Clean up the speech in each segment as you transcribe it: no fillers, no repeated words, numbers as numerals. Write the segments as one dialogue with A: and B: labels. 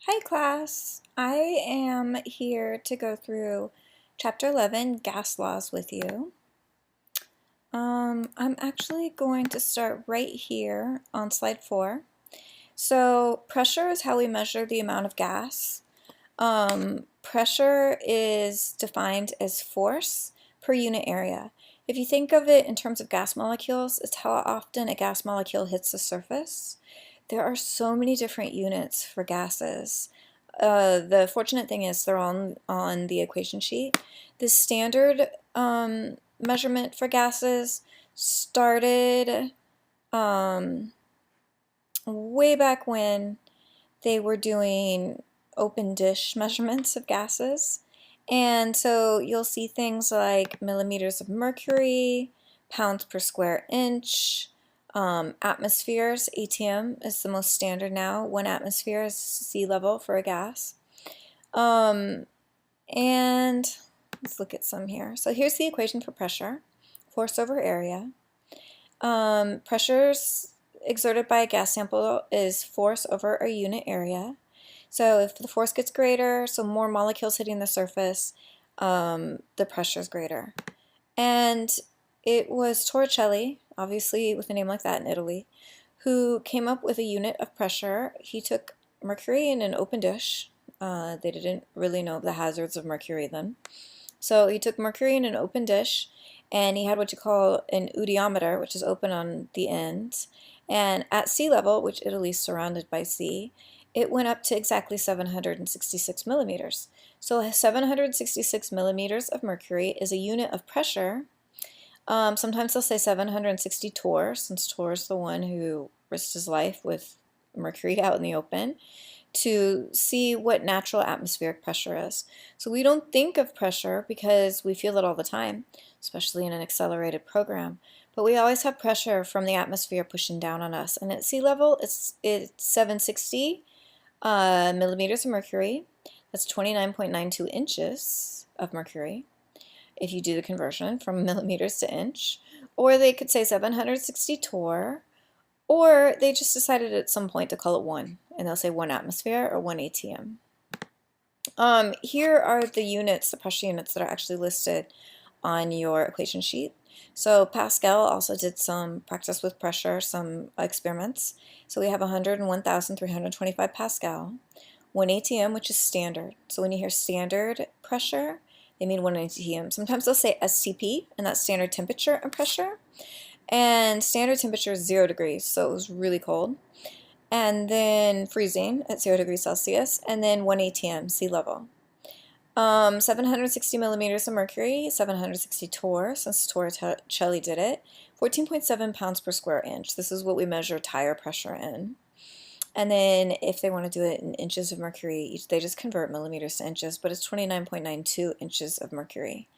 A: Hi class, I am here to go through chapter 11, gas laws with you. I'm actually going to start right here on slide 4. So pressure is how we measure the amount of gas. Pressure is defined as force per unit area. If you think of it in terms of gas molecules, it's how often a gas molecule hits the surface. There are so many different units for gases. The fortunate thing is they're all on the equation sheet. The standard measurement for gases started way back when they were doing open dish measurements of gases. And so you'll see things like millimeters of mercury, pounds per square inch, atmospheres. ATM is the most standard now. 1 atmosphere is sea level for a gas. And let's look at some here. So here's the equation for pressure, force over area. Pressures exerted by a gas sample is force over a unit area. So if the force gets greater, so more molecules hitting the surface, the pressure is greater. And it was Torricelli, obviously with a name like that in Italy, who came up with a unit of pressure. He took mercury in an open dish. They didn't really know the hazards of mercury then. So he took mercury in an open dish, and he had what you call an eudiometer, which is open on the ends. And at sea level, which Italy is surrounded by sea, it went up to exactly 766 millimeters. So 766 millimeters of mercury is a unit of pressure. Sometimes they'll say 760 torr, since Torr is the one who risked his life with mercury out in the open, to see what natural atmospheric pressure is. So we don't think of pressure because we feel it all the time, especially in an accelerated program. But we always have pressure from the atmosphere pushing down on us. And at sea level, it's 760 millimeters of mercury. That's 29.92 inches of mercury, if you do the conversion from millimeters to inch. Or they could say 760 torr, or they just decided at some point to call it 1, and they'll say 1 atmosphere or 1 ATM. Here are the units, the pressure units that are actually listed on your equation sheet. So Pascal also did some practice with pressure, some experiments. So we have 101,325 Pascal, 1 ATM, which is standard. So when you hear standard pressure, they mean 1 ATM. Sometimes they'll say STP, and that's standard temperature and pressure. And standard temperature is 0 degrees, so it was really cold. And then freezing at 0 degrees Celsius, and then 1 ATM, sea level. 760 millimeters of mercury, 760 torr, since Torricelli did it, 14.7 pounds per square inch. This is what we measure tire pressure in. And then if they want to do it in inches of mercury, they just convert millimeters to inches, but it's 29.92 inches of mercury.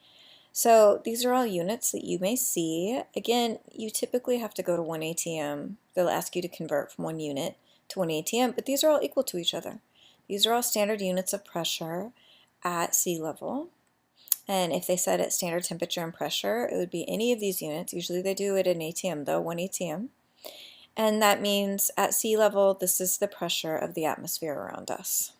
A: So these are all units that you may see. Again, you typically have to go to 1 ATM. They'll ask you to convert from 1 unit to 1 ATM, but these are all equal to each other. These are all standard units of pressure at sea level. And if they said at standard temperature and pressure, it would be any of these units. Usually they do it in ATM though, 1 ATM. And that means at sea level, this is the pressure of the atmosphere around us.